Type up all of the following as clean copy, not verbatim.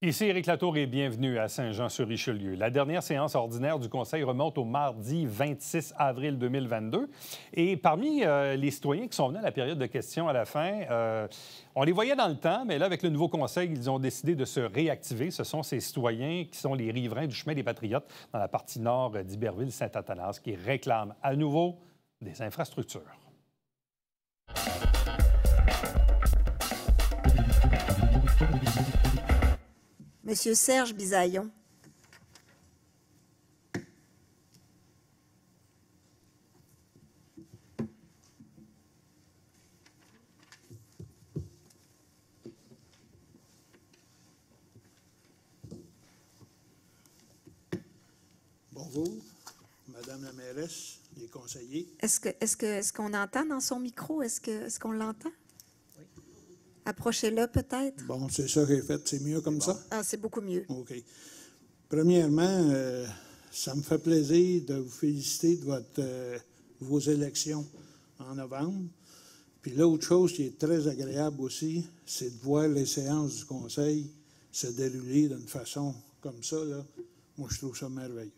Ici Éric Latour et bienvenue à Saint-Jean-sur-Richelieu. La dernière séance ordinaire du Conseil remonte au mardi 26 avril 2022. Et parmi les citoyens qui sont venus à la période de questions à la fin, on les voyait dans le temps, mais là, avec le nouveau Conseil, ils ont décidé de se réactiver. Ce sont ces citoyens qui sont les riverains du chemin des Patriotes dans la partie nord d'Iberville-Saint-Athanas qui réclament à nouveau des infrastructures. Monsieur Serge Bisaillon. Bonjour, Madame la mairesse, les conseillers. Est-ce qu'on entend dans son micro? Est-ce qu'on l'entend? Oui. Approchez-le peut-être. Bon, c'est ça que j'ai fait. C'est mieux comme ça? Ah, c'est beaucoup mieux. OK. Premièrement, ça me fait plaisir de vous féliciter de vos élections en novembre. Puis l'autre chose qui est très agréable aussi, c'est de voir les séances du Conseil se dérouler d'une façon comme ça, là. Moi, je trouve ça merveilleux.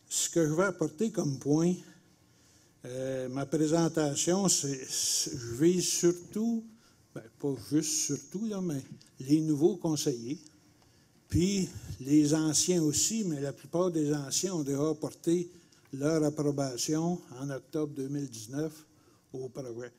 Ce que je vais apporter comme point, ma présentation, je vise surtout, pas juste surtout, là, mais les nouveaux conseillers, puis les anciens aussi, mais la plupart des anciens ont déjà apporté leur approbation en octobre 2019 au projet.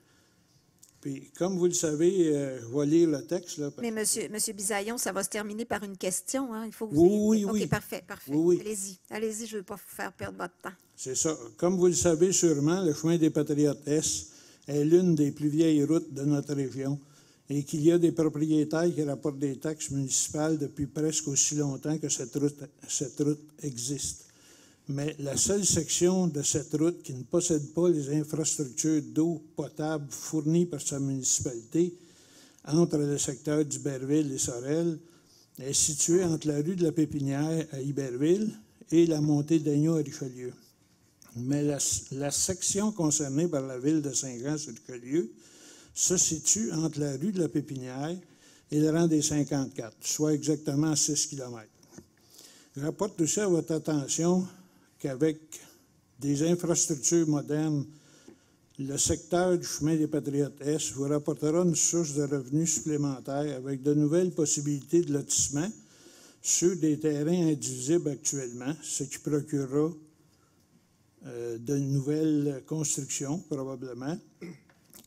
Puis, comme vous le savez, je vais lire le texte. Là, mais monsieur Bisaillon, ça va se terminer par une question. Hein? Il faut que vous... Oui. OK, parfait. Oui. Allez-y, je ne veux pas vous faire perdre votre temps. C'est ça. Comme vous le savez sûrement, le chemin des Patriotes Est est l'une des plus vieilles routes de notre région et qu'il y a des propriétaires qui rapportent des taxes municipales depuis presque aussi longtemps que cette route existe. Mais la seule section de cette route qui ne possède pas les infrastructures d'eau potable fournies par sa municipalité, entre le secteur d'Iberville et Sorel, est située entre la rue de la Pépinière à Iberville et la montée d'Agneau à Richelieu. Mais la section concernée par la ville de Saint-Jean-sur-Richelieu se situe entre la rue de la Pépinière et le rang des 54, soit exactement 6 km. Je rapporte aussi à votre attention qu'avec des infrastructures modernes, le secteur du chemin des Patriotes Est vous rapportera une source de revenus supplémentaires avec de nouvelles possibilités de lotissement sur des terrains indivisibles actuellement, ce qui procurera de nouvelles constructions, probablement,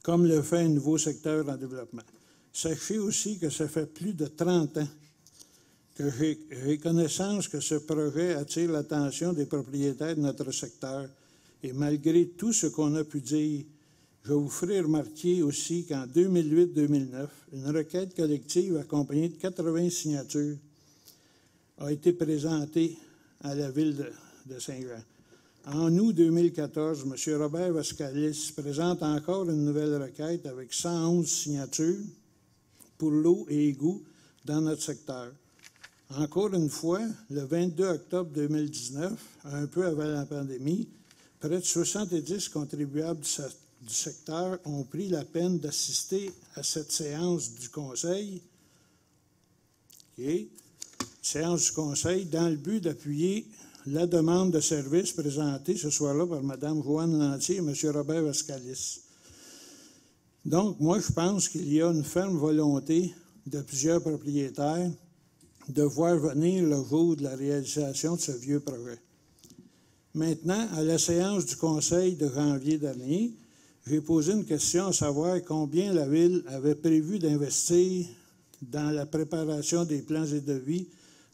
comme le fait un nouveau secteur en développement. Sachez aussi que ça fait plus de 30 ans que j'ai connaissance que ce projet attire l'attention des propriétaires de notre secteur. Et malgré tout ce qu'on a pu dire, je vous ferai remarquer aussi qu'en 2008-2009, une requête collective accompagnée de 80 signatures a été présentée à la ville de Saint-Jean. En août 2014, M. Robert Vascalis présente encore une nouvelle requête avec 111 signatures pour l'eau et égouts dans notre secteur. Encore une fois, le 22 octobre 2019, un peu avant la pandémie, près de 70 contribuables du secteur ont pris la peine d'assister à cette séance du Conseil, séance du Conseil dans le but d'appuyer la demande de service présentée ce soir-là par Mme Joanne Lantier et M. Robert Vascalis. Donc, moi, je pense qu'il y a une ferme volonté de plusieurs propriétaires de voir venir le jour de la réalisation de ce vieux projet. Maintenant, à la séance du Conseil de janvier dernier, j'ai posé une question à savoir combien la Ville avait prévu d'investir dans la préparation des plans et devis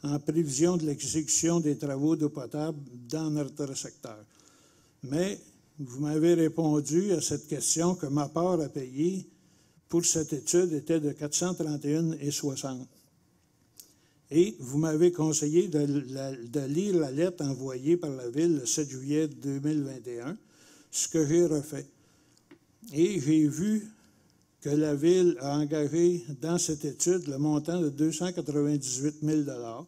en prévision de l'exécution des travaux d'eau potable dans notre secteur. Mais vous m'avez répondu à cette question que ma part à payer pour cette étude était de 431,60 $. Et vous m'avez conseillé de lire la lettre envoyée par la Ville le 7 juillet 2021, ce que j'ai refait. Et j'ai vu que la Ville a engagé dans cette étude le montant de 298 000 $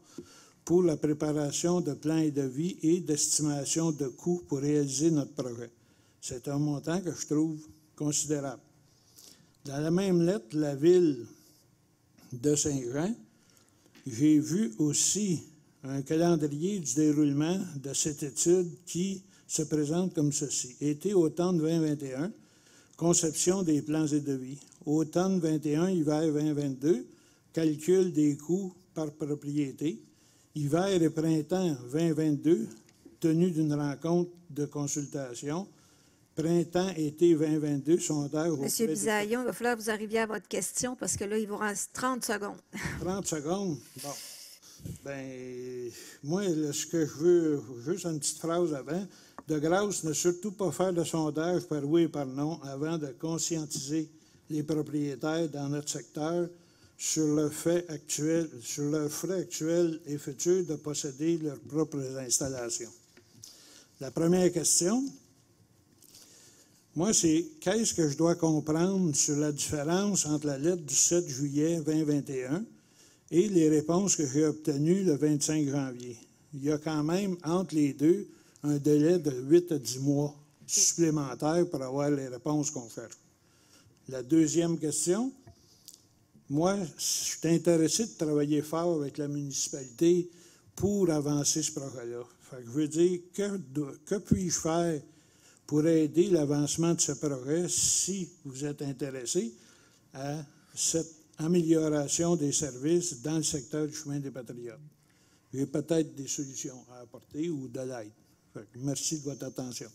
pour la préparation de plans et devis et d'estimation de coûts pour réaliser notre projet. C'est un montant que je trouve considérable. Dans la même lettre, la Ville de Saint-Jean, j'ai vu aussi un calendrier du déroulement de cette étude qui se présente comme ceci. Été automne 2021, conception des plans et devis. Automne 21, hiver 2022, calcul des coûts par propriété. Hiver et printemps 2022, tenue d'une rencontre de consultation. Printemps-été 2022, sondage. Monsieur Bisaillon, il va falloir que vous arriviez à votre question parce que là, il vous reste 30 secondes. 30 secondes? Bon. Bien, moi, là, ce que je veux, juste une petite phrase avant. De grâce, ne surtout pas faire de sondage par oui et par non avant de conscientiser les propriétaires dans notre secteur sur leurs frais actuels et futurs de posséder leurs propres installations. La première question, moi, c'est qu'est-ce que je dois comprendre sur la différence entre la lettre du 7 juillet 2021 et les réponses que j'ai obtenues le 25 janvier. Il y a quand même, entre les deux, un délai de 8 à 10 mois supplémentaires pour avoir les réponses qu'on cherche. La deuxième question, moi, je suis intéressé de travailler fort avec la municipalité pour avancer ce projet-là. Fait que je veux dire, que puis-je faire pour aider l'avancement de ce projet si vous êtes intéressé à cette amélioration des services dans le secteur du chemin des Patriotes? J'ai peut-être des solutions à apporter ou de l'aide. Merci de votre attention.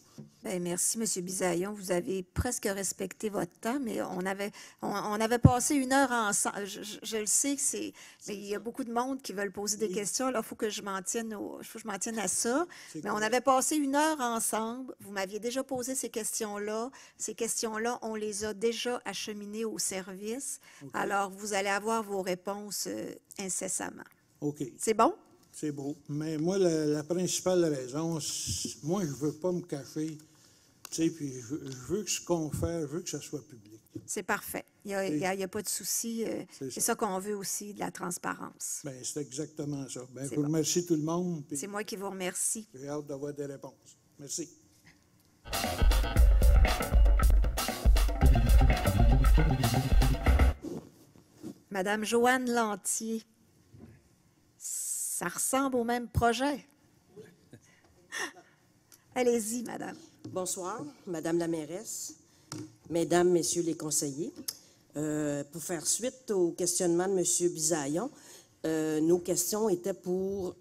Bien, merci, M. Bisaillon. Vous avez presque respecté votre temps, mais on avait passé 1 heure ensemble. Je le sais mais il y a beaucoup de monde qui veulent poser des questions. Là, il faut que je m'en tienne à ça. Mais on avait passé 1 heure ensemble. Vous m'aviez déjà posé ces questions-là. Ces questions-là, on les a déjà acheminées au service. Okay. Alors, vous allez avoir vos réponses incessamment. OK. C'est bon? C'est beau. Mais moi, la principale raison, moi, je ne veux pas me cacher. Tu sais, puis je veux que ce qu'on fait, je veux que ça soit public. C'est parfait. Il n'y a pas de souci. C'est ça qu'on veut aussi, de la transparence. Bien, c'est exactement ça. Bien, je vous remercie tout le monde. C'est moi qui vous remercie. J'ai hâte d'avoir des réponses. Merci. Madame Joanne Lantier. Ça ressemble au même projet. Allez-y, madame. Bonsoir, madame la mairesse, mesdames, messieurs les conseillers. Pour faire suite au questionnement de M. Bisaillon, nos questions étaient pour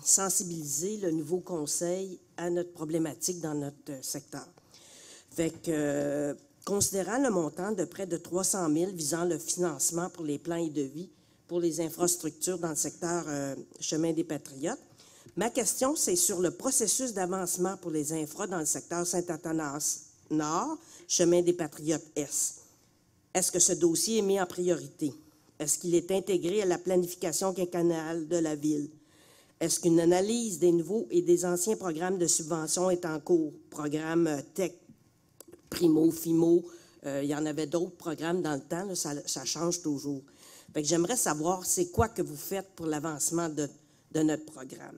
sensibiliser le nouveau conseil à notre problématique dans notre secteur. Fait que, considérant le montant de près de 300 000 visant le financement pour les plans et devis pour les infrastructures dans le secteur Chemin des Patriotes. Ma question, c'est sur le processus d'avancement pour les infras dans le secteur Saint-Athanas-Nord, Chemin des Patriotes-Est. Est-ce que ce dossier est mis en priorité? Est-ce qu'il est intégré à la planification quinquennale de la Ville? Est-ce qu'une analyse des nouveaux et des anciens programmes de subvention est en cours? Programme TEC, Primo, FIMO, il y en avait d'autres programmes dans le temps, là, ça change toujours. Fait que j'aimerais savoir c'est quoi que vous faites pour l'avancement de notre programme.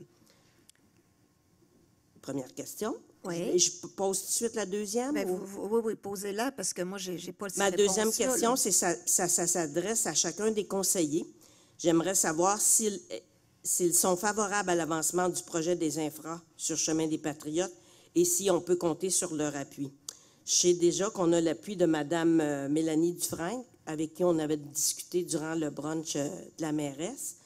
Première question. Oui. Et je pose tout de suite la deuxième? Mais oui, posez-la parce que moi, j'ai pas le Ma deuxième question, c'est ça s'adresse à chacun des conseillers. J'aimerais savoir s'ils sont favorables à l'avancement du projet des infras sur Chemin des Patriotes et si on peut compter sur leur appui. Je sais déjà qu'on a l'appui de Mme Mélanie Dufresne, avec qui on avait discuté durant le brunch de la mairesse.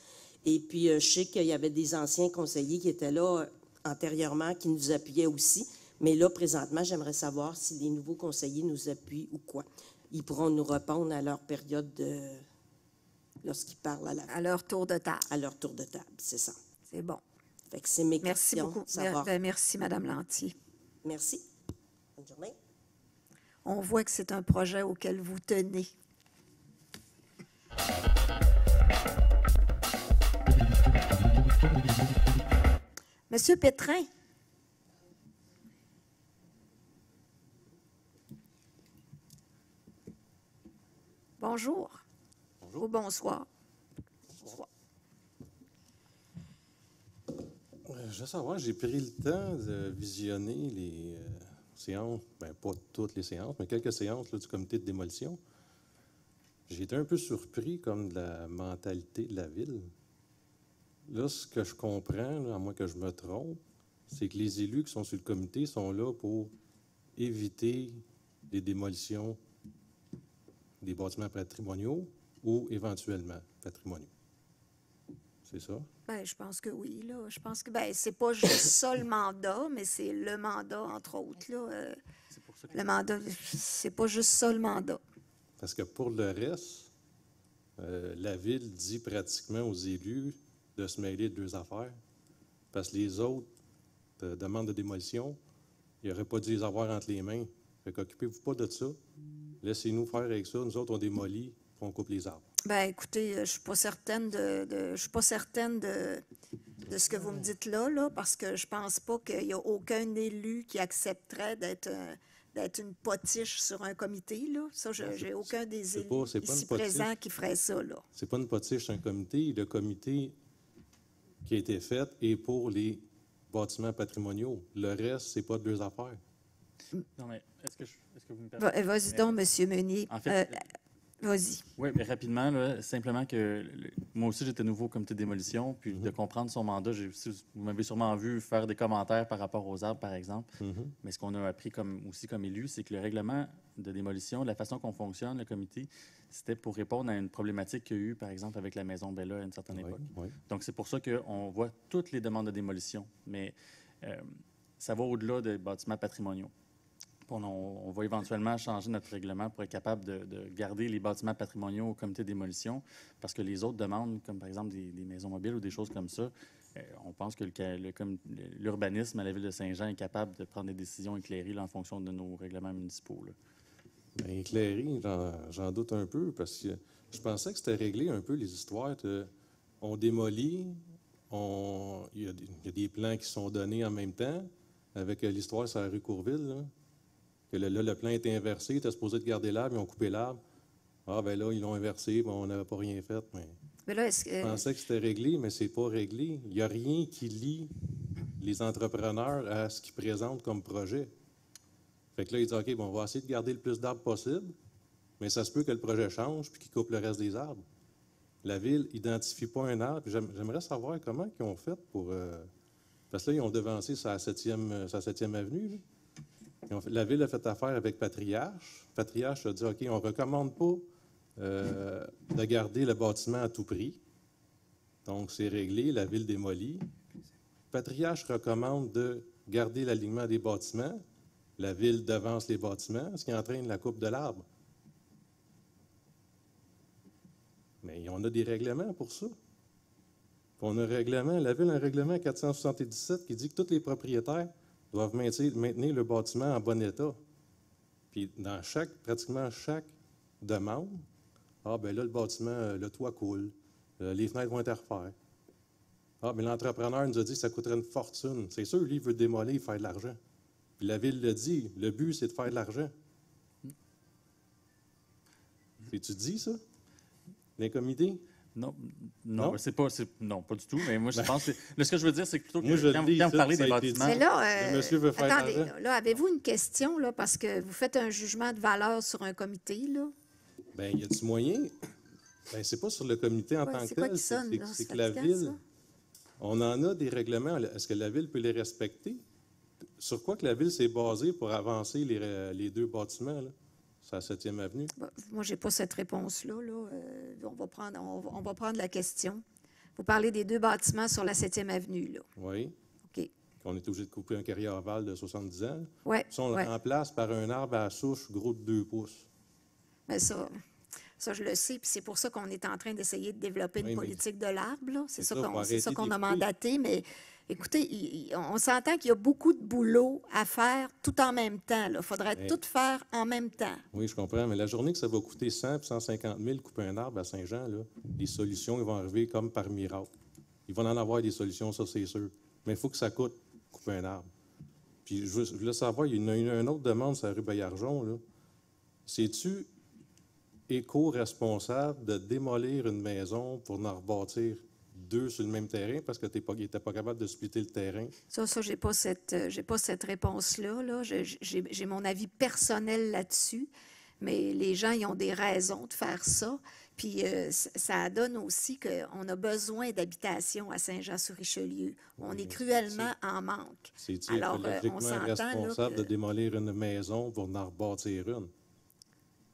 Et puis, je sais qu'il y avait des anciens conseillers qui étaient là antérieurement, qui nous appuyaient aussi. Mais là, présentement, j'aimerais savoir si les nouveaux conseillers nous appuient ou quoi. Ils pourront nous répondre à leur période lorsqu'ils parlent à leur tour de table. À leur tour de table, c'est ça. C'est bon. Fait que c'est mes Merci questions. beaucoup. Merci, Mme Lantier. Merci. Bonne journée. On voit que c'est un projet auquel vous tenez. Monsieur Pétrin. Bonjour. Bonjour. Ou bonsoir. Je veux savoir, j'ai pris le temps de visionner les séances, bien pas toutes les séances, mais quelques séances là, du comité de démolition. J'ai été un peu surpris comme de la mentalité de la ville. Là, ce que je comprends, là, à moins que je me trompe, c'est que les élus qui sont sur le comité sont là pour éviter les démolitions des bâtiments patrimoniaux ou éventuellement patrimoniaux. C'est ça? Ben, je pense que oui, là. Je pense que c'est pas juste ça le mandat, mais c'est le mandat, entre autres, là. Le mandat, c'est pas juste ça le mandat. Parce que pour le reste, la ville dit pratiquement aux élus de se mêler de deux affaires. Parce que les autres demandes de démolition, il n'aurait pas dû les avoir entre les mains. Fait qu'occupez-vous pas de ça. Laissez-nous faire avec ça. Nous autres, on démolit, puis on coupe les arbres. Ben, écoutez, je suis pas certaine je suis pas certaine de ce que vous me dites là, parce que je pense pas qu'il y a aucun élu qui accepterait d'être une potiche sur un comité, là. Ça, j'ai aucun des élus c'est pas ici une potiche. présents qui ferait ça, là. C'est pas une potiche, c'est un comité. Le comité qui a été fait est pour les bâtiments patrimoniaux. Le reste, c'est pas deux affaires. Non, mais est-ce que vous me permettez? Vas-y donc, M. Meunier. En fait, Vas-y. oui, mais rapidement, là, simplement que moi aussi, j'étais nouveau au comité de démolition, puis de comprendre son mandat, vous m'avez sûrement vu faire des commentaires par rapport aux arbres, par exemple. Mais ce qu'on a appris aussi comme élu, c'est que le règlement de démolition, la façon qu'on fonctionne, le comité, c'était pour répondre à une problématique qu'il y a eu, par exemple, avec la maison Bella à une certaine époque. Oui. Donc, c'est pour ça qu'on voit toutes les demandes de démolition, mais ça va au-delà des bâtiments patrimoniaux. On va éventuellement changer notre règlement pour être capable de garder les bâtiments patrimoniaux au comité de démolition, parce que les autres demandes, comme par exemple des maisons mobiles ou des choses comme ça, on pense que l'urbanisme à la ville de Saint-Jean est capable de prendre des décisions éclairées là, en fonction de nos règlements municipaux. Là. Bien, éclairé, j'en doute un peu, parce que je pensais que c'était réglé un peu les histoires de on démolit, il y a des plans qui sont donnés en même temps, avec l'histoire sur la rue Courville, là. Que là, le plan était inversé, il était supposé de garder l'arbre, ils ont coupé l'arbre. Ah, ben là, ils l'ont inversé, bon, on n'avait pas rien fait. Mais là, est-ce que... Je pensais que c'était réglé, mais c'est pas réglé. Il n'y a rien qui lie les entrepreneurs à ce qu'ils présentent comme projet. Fait que là, ils disent, OK, bon, on va essayer de garder le plus d'arbres possible, mais ça se peut que le projet change puis qu'ils coupent le reste des arbres. La ville n'identifie pas un arbre. J'aimerais savoir comment ils ont fait pour... Parce que là, ils ont devancé sa 7e avenue, là. La ville a fait affaire avec Patriarche. Patriarche a dit, OK, on ne recommande pas de garder le bâtiment à tout prix. Donc, c'est réglé, la ville démolit. Patriarche recommande de garder l'alignement des bâtiments. La ville devance les bâtiments, ce qui entraîne la coupe de l'arbre. Mais on a des règlements pour ça. On a un règlement, la ville a un règlement 477 qui dit que tous les propriétaires doivent maintenir le bâtiment en bon état. Puis dans pratiquement chaque demande, ah ben là, le bâtiment, le toit coule, les fenêtres vont être à refaire. Ah, ben l'entrepreneur nous a dit que ça coûterait une fortune. C'est sûr, lui, il veut démolir, faire de l'argent. Puis la ville le dit, le but, c'est de faire de l'argent. Et tu dis ça? Les comités? Non, pas du tout. Mais moi, je pense que ce que je veux dire, c'est que plutôt que quand vous parlez des bâtiments... Mais là, le monsieur veut faire attendez, l'argent. là, avez-vous une question, là, parce que vous faites un jugement de valeur sur un comité, là? Bien, y a-t-il moyen? Bien, c'est pas sur le comité en tant que c'est quoi tel, qui sonne, là? c'est C'est que la fatigant, ville, ça? on en a des règlements. Est-ce que la ville peut les respecter? Sur quoi que la ville s'est basée pour avancer les deux bâtiments, là? C'est la 7e avenue. Moi, je n'ai pas cette réponse-là. Là. On va prendre la question. Vous parlez des deux bâtiments sur la 7e avenue, là. Oui. OK. On est obligé de couper un carrière aval de 70 ans. Oui. Ça, on le remplace par un arbre à souche gros de 2 pouces. Mais ça, je le sais, puis c'est pour ça qu'on est en train d'essayer de développer une politique de l'arbre, là. C'est ça qu'on a mandaté, mais écoutez, on s'entend qu'il y a beaucoup de boulot à faire tout en même temps. Il faudrait tout faire en même temps. Oui, je comprends, mais la journée que ça va coûter 100 et 150 000 couper un arbre à Saint-Jean, là, les solutions ils vont arriver comme par miracle. Ils vont en avoir des solutions, ça c'est sûr. Mais il faut que ça coûte couper un arbre. Puis je voulais savoir, il y a une autre demande sur la rue Baillargeon, là. Sais-tu éco-responsable de démolir une maison pour en rebâtir 2 sur le même terrain parce que il n'était pas capable de splitter le terrain? Ça, j'ai pas cette réponse-là. Là. J'ai mon avis personnel là-dessus, mais les gens, ils ont des raisons de faire ça. Puis ça donne aussi qu'on a besoin d'habitation à Saint-Jean-sur-Richelieu. On est cruellement en manque. C'est-il écologiquement responsable de démolir une maison pour en rebâtir une?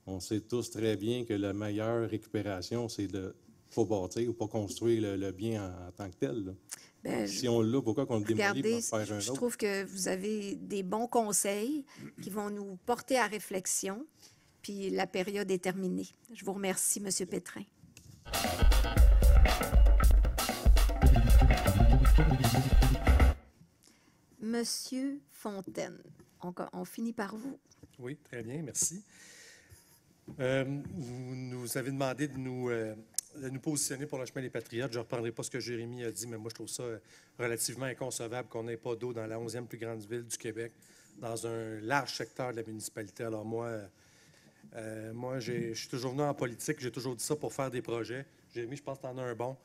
On sait tous très bien que la meilleure récupération, c'est de ne pas bâtir ou pas construire le bien en tant que tel. Là. Ben, si on l'a, pourquoi qu'on le démolit pour en faire un autre? Je trouve que vous avez des bons conseils qui vont nous porter à réflexion. Puis la période est terminée. Je vous remercie, M. Pétrin. Monsieur Fontaine, on finit par vous. Oui, très bien, merci. Vous nous avez demandé de nous positionner pour le chemin des Patriotes. Je ne reprendrai pas ce que Jérémy a dit, mais moi, je trouve ça relativement inconcevable qu'on n'ait pas d'eau dans la 11e plus grande ville du Québec, dans un large secteur de la municipalité. Alors moi, je suis toujours venu en politique, j'ai toujours dit ça pour faire des projets. Jérémy, je pense que tu en as un bon.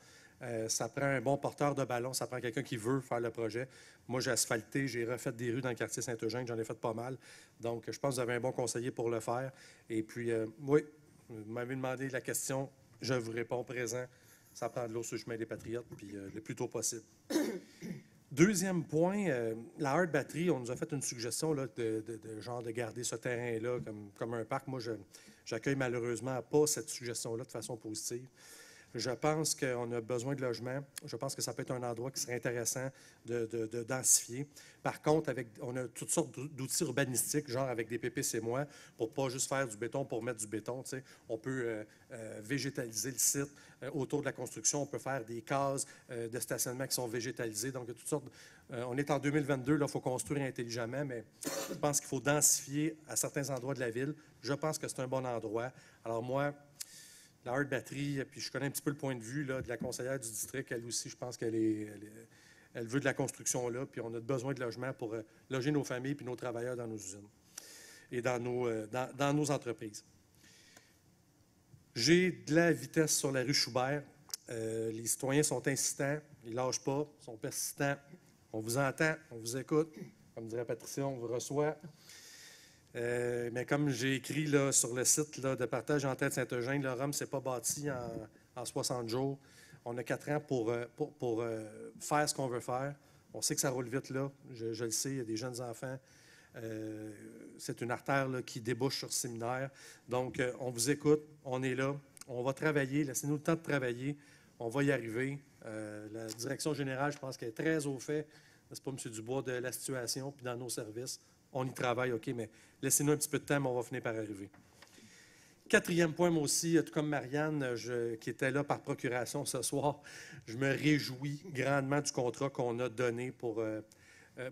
Ça prend un bon porteur de ballon, ça prend quelqu'un qui veut faire le projet. Moi, j'ai asphalté, j'ai refait des rues dans le quartier Saint-Eugène, j'en ai fait pas mal. Donc, je pense que vous avez un bon conseiller pour le faire. Et puis, oui, vous m'avez demandé la question, je vous réponds présent. Ça prend de l'eau sur le chemin des Patriotes, puis le plus tôt possible. Deuxième point, la Hard Battery, on nous a fait une suggestion là, de garder ce terrain-là comme un parc. Moi, j'accueille malheureusement pas cette suggestion-là de façon positive. Je pense qu'on a besoin de logements. Je pense que ça peut être un endroit qui serait intéressant de densifier. Par contre, on a toutes sortes d'outils urbanistiques, genre avec des PPC moi, pour pas juste faire du béton pour mettre du béton. Tu sais. On peut végétaliser le site. Autour de la construction, on peut faire des cases de stationnement qui sont végétalisées. Donc, il y a toutes sortes. On est en 2022, il faut construire intelligemment, mais je pense qu'il faut densifier à certains endroits de la ville. Je pense que c'est un bon endroit. Alors moi, la Hard Battery, puis je connais un petit peu le point de vue là, de la conseillère du district. Elle aussi, je pense qu'elle veut de la construction là, puis on a besoin de logements pour loger nos familles puis nos travailleurs dans nos usines et dans nos entreprises. J'ai de la vitesse sur la rue Schubert. Les citoyens sont insistants, ils ne lâchent pas, sont persistants. On vous entend, on vous écoute. Comme dirait Patricia, on vous reçoit. Mais comme j'ai écrit là, sur le site là, de partage en tête Saint-Eugène, le ROM ne s'est pas bâti en 60 jours. On a 4 ans pour faire ce qu'on veut faire. On sait que ça roule vite là. Je le sais, il y a des jeunes enfants. C'est une artère là, qui débouche sur le séminaire. Donc, on vous écoute, on est là, on va travailler. Laissez-nous le temps de travailler. On va y arriver. La direction générale, je pense qu'elle est très au fait, n'est-ce pas, M. Dubois, de la situation, puis dans nos services. On y travaille, OK, mais laissez-nous un petit peu de temps, mais on va finir par arriver. Quatrième point, moi aussi, tout comme Marianne, qui était là par procuration ce soir, je me réjouis grandement du contrat qu'on a donné pour,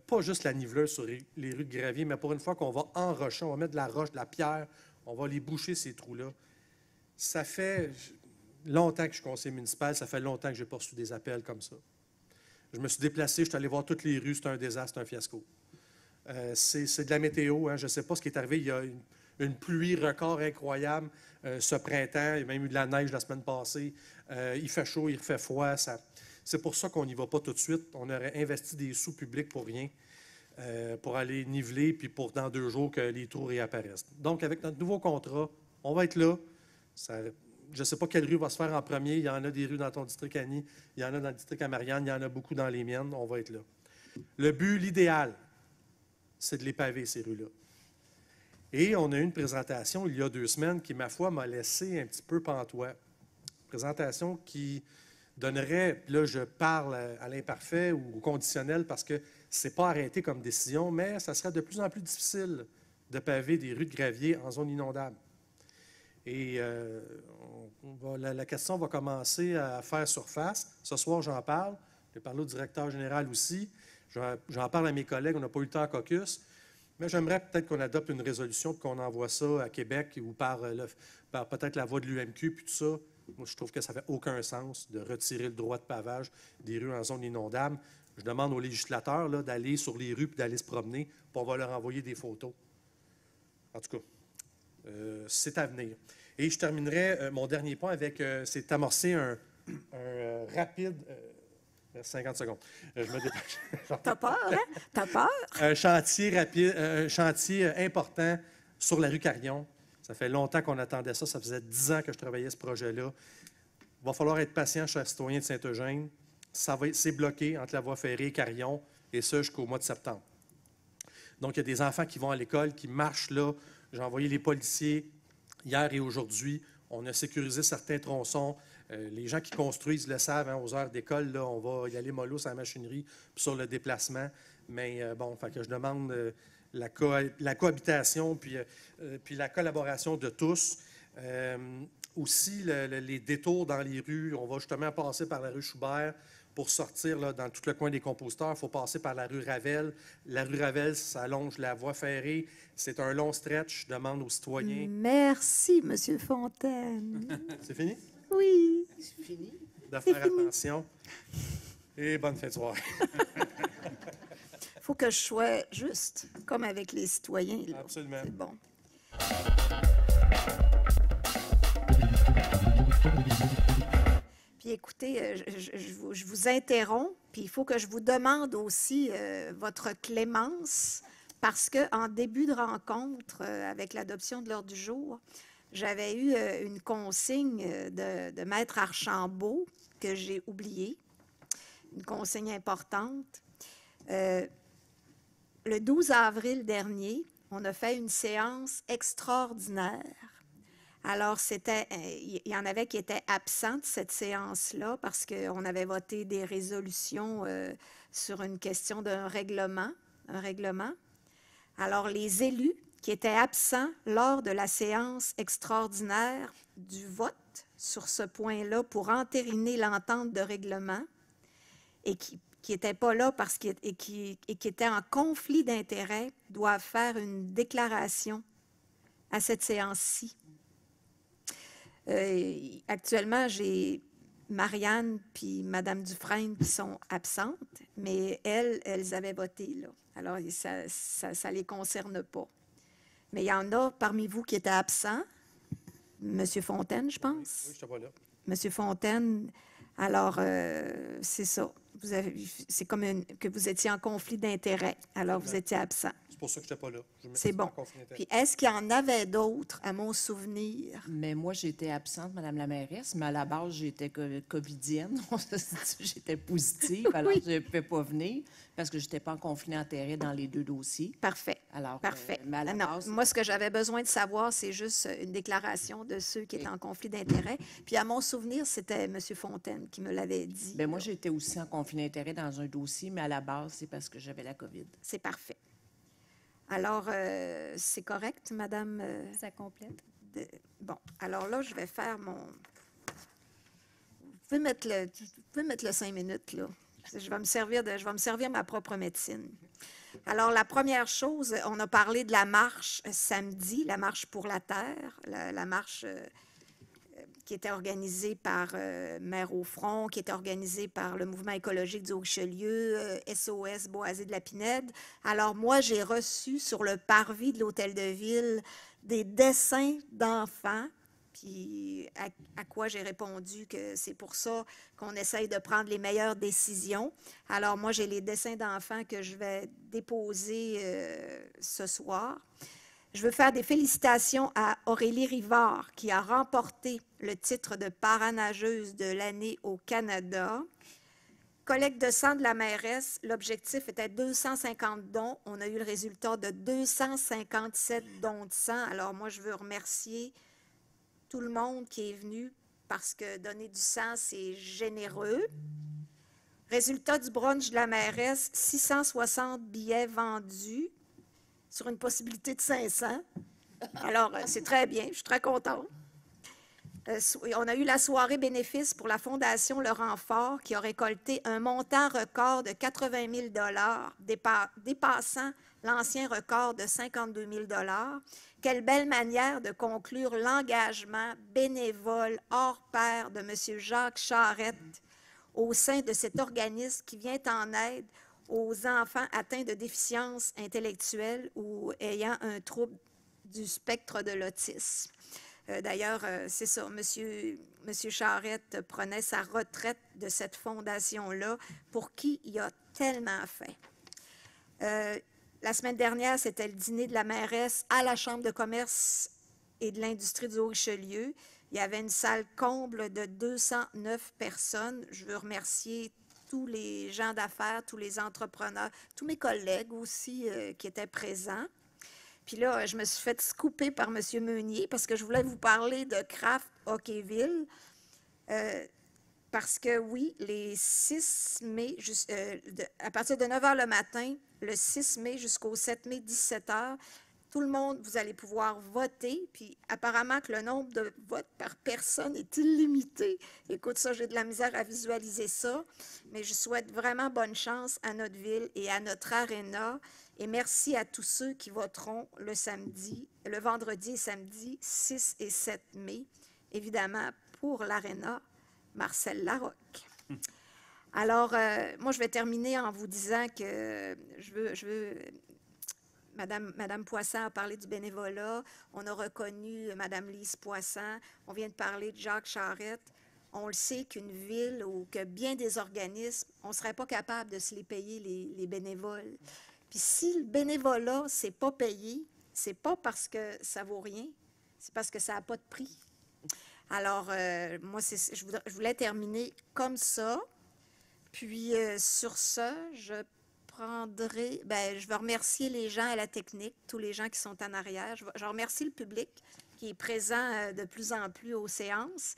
pas juste la niveleuse sur les rues de gravier, mais pour une fois qu'on va enrocher, on va mettre de la roche, de la pierre, on va les boucher, ces trous-là. Ça fait longtemps que je suis conseiller municipal, ça fait longtemps que je n'ai pas reçu des appels comme ça. Je me suis déplacé, je suis allé voir toutes les rues, c'est un désastre, c'est un fiasco. C'est de la météo, hein. Je ne sais pas ce qui est arrivé. Il y a une pluie record incroyable ce printemps. Il y a même eu de la neige la semaine passée. Il fait chaud, il fait froid. C'est pour ça qu'on n'y va pas tout de suite. On aurait investi des sous publics pour rien, pour aller niveler, puis pour dans 2 jours que les trous réapparaissent. Donc, avec notre nouveau contrat, on va être là. Je ne sais pas quelle rue va se faire en premier. Il y en a des rues dans ton district, Annie. Il y en a dans le district à Marianne. Il y en a beaucoup dans les miennes. On va être là. Le but, l'idéal, c'est de les paver, ces rues-là. Et on a eu une présentation il y a 2 semaines qui, ma foi, m'a laissé un petit peu pantois. Présentation qui donnerait, là je parle à l'imparfait ou au conditionnel parce que ce n'est pas arrêté comme décision, mais ça serait de plus en plus difficile de paver des rues de gravier en zone inondable. Et la question va commencer à faire surface. Ce soir, j'en parle. Je vais parler au directeur général aussi. J'en parle à mes collègues, on n'a pas eu le temps à caucus, mais j'aimerais peut-être qu'on adopte une résolution et qu'on envoie ça à Québec ou par peut-être la voie de l'UMQ puis tout ça. Moi, je trouve que ça ne fait aucun sens de retirer le droit de pavage des rues en zone inondable. Je demande aux législateurs là, d'aller sur les rues et d'aller se promener, puis on va leur envoyer des photos. En tout cas, c'est à venir. Et je terminerai mon dernier point avec, c'est amorcer un rapide... 50 secondes. Je me dépêche. T'as peur, hein? T'as peur? Un chantier rapide, un chantier important sur la rue Carillon. Ça fait longtemps qu'on attendait ça. Ça faisait 10 ans que je travaillais ce projet-là. Il va falloir être patient, chers citoyens de Saint-Eugène. C'est bloqué entre la voie ferrée et Carillon, et ça jusqu'au mois de septembre. Donc, il y a des enfants qui vont à l'école, qui marchent là. J'ai envoyé les policiers hier et aujourd'hui. On a sécurisé certains tronçons. Les gens qui construisent le savent, hein, aux heures d'école, là, on va y aller mollo sur la machinerie puis sur le déplacement. Mais bon, fait que je demande la cohabitation puis la collaboration de tous. Aussi, les détours dans les rues. On va justement passer par la rue Schubert pour sortir là, dans tout le coin des compositeurs. Il faut passer par la rue Ravel. La rue Ravel, ça allonge la voie ferrée. C'est un long stretch. Je demande aux citoyens. Merci, M. Fontaine. C'est fini? Oui. C'est fini? De faire attention. Et bonne fin de soirée. Il faut que je sois juste, comme avec les citoyens. Là. Absolument. C'est bon. Puis écoutez, je vous interromps, puis il faut que je vous demande aussi votre clémence, parce qu'en début de rencontre, avec l'adoption de l'ordre du jour, j'avais eu une consigne de Maître Archambault que j'ai oubliée, une consigne importante. Le 12 avril dernier, on a fait une séance extraordinaire. Alors, il y en avait qui étaient absents de cette séance-là parce qu'on avait voté des résolutions sur une question d'un règlement, Alors, les élus qui étaient absents lors de la séance extraordinaire du vote sur ce point-là pour entériner l'entente de règlement et qui n'étaient pas là parce qui étaient en conflit d'intérêts doivent faire une déclaration à cette séance-ci. Actuellement, j'ai Marianne puis Mme Dufresne qui sont absentes, mais elles avaient voté, là. Alors, ça ne les concerne pas. Mais il y en a parmi vous qui étaient absents. M. Fontaine, je pense. Oui, je n'étais pas là. M. Fontaine, alors, c'est ça. C'est comme que vous étiez en conflit d'intérêts. Alors, vous étiez absent. C'est pour ça que je n'étais pas là. C'est bon. Puis, est-ce qu'il y en avait d'autres, à mon souvenir? Mais moi, j'étais absente, Madame la mairesse, mais à la base, j'étais covidienne. J'étais positive, alors je ne pouvais pas venir parce que je n'étais pas en conflit d'intérêts dans les deux dossiers. Parfait. Alors, Parfait. mais à la base, moi, ce que j'avais besoin de savoir, c'est juste une déclaration de ceux qui étaient en conflit d'intérêts. Puis, à mon souvenir, c'était M. Fontaine qui me l'avait dit. Bien, moi, j'étais aussi en conflit d'intérêts dans un dossier, mais à la base, c'est parce que j'avais la COVID. C'est parfait. Alors, c'est correct, Madame? Ça complète. Bon, alors là, je vais faire mon... Vous pouvez mettre le 5 minutes, là. Je vais me servir ma propre médecine. Alors, la première chose, on a parlé de la marche samedi, la marche pour la Terre, la marche qui était organisée par Mère au front, qui était organisée par le mouvement écologique du Haut-Richelieu, SOS Boisé de la Pinède. Alors, moi, j'ai reçu sur le parvis de l'Hôtel de Ville des dessins d'enfants, puis à quoi j'ai répondu que c'est pour ça qu'on essaye de prendre les meilleures décisions. Alors, moi, j'ai les dessins d'enfants que je vais déposer ce soir. Je veux faire des félicitations à Aurélie Rivard, qui a remporté le titre de paranageuse de l'année au Canada. Collecte de sang de la mairesse, l'objectif était 250 dons. On a eu le résultat de 257 dons de sang. Alors moi, je veux remercier tout le monde qui est venu parce que donner du sang, c'est généreux. Résultat du brunch de la mairesse, 660 billets vendus sur une possibilité de 500. Alors, c'est très bien, je suis très contente. On a eu la soirée bénéfice pour la Fondation Le Renfort qui a récolté un montant record de 80 000 dépassant l'ancien record de 52 000 Quelle belle manière de conclure l'engagement bénévole hors pair de M. Jacques Charette au sein de cet organisme qui vient en aide aux enfants atteints de déficience intellectuelle ou ayant un trouble du spectre de l'autisme. D'ailleurs, c'est ça, Monsieur Charette prenait sa retraite de cette fondation-là pour qui il a tellement fait. La semaine dernière, c'était le dîner de la mairesse à la Chambre de commerce et de l'industrie du Haut-Richelieu. Il y avait une salle comble de 209 personnes. Je veux remercier tous les gens d'affaires, tous les entrepreneurs, tous mes collègues aussi qui étaient présents. Puis là, je me suis fait scooper par M. Meunier parce que je voulais vous parler de Craft Hockeyville. Parce que oui, les 6 mai, à partir de 9 h le matin, le 6 mai jusqu'au 7 mai, 17 h, tout le monde, vous allez pouvoir voter. Puis apparemment que le nombre de votes par personne est illimité. Écoute, ça, j'ai de la misère à visualiser ça. Mais je souhaite vraiment bonne chance à notre ville et à notre aréna. Et merci à tous ceux qui voteront le vendredi et samedi 6 et 7 mai, évidemment pour l'aréna Marcel Larocque. Alors, moi, je vais terminer en vous disant que je veux Madame Poisson a parlé du bénévolat. On a reconnu Madame Lise Poisson. On vient de parler de Jacques Charette. On le sait qu'une ville ou que bien des organismes, on ne serait pas capable de se les payer, les bénévoles. Puis si le bénévolat, c'est pas payé, c'est pas parce que ça vaut rien, c'est parce que ça n'a pas de prix. Alors, moi, je voulais terminer comme ça. Puis, sur ce, je vais remercier les gens à la technique, tous les gens qui sont en arrière. Je remercie le public qui est présent de plus en plus aux séances.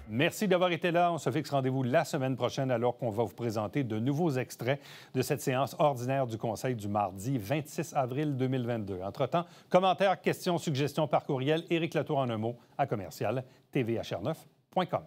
Merci d'avoir été là. On se fixe rendez-vous la semaine prochaine alors qu'on va vous présenter de nouveaux extraits de cette séance ordinaire du Conseil du mardi 26 avril 2022. Entre-temps, commentaires, questions, suggestions par courriel, Éric Latour en un mot à commercial.tvhr9.com.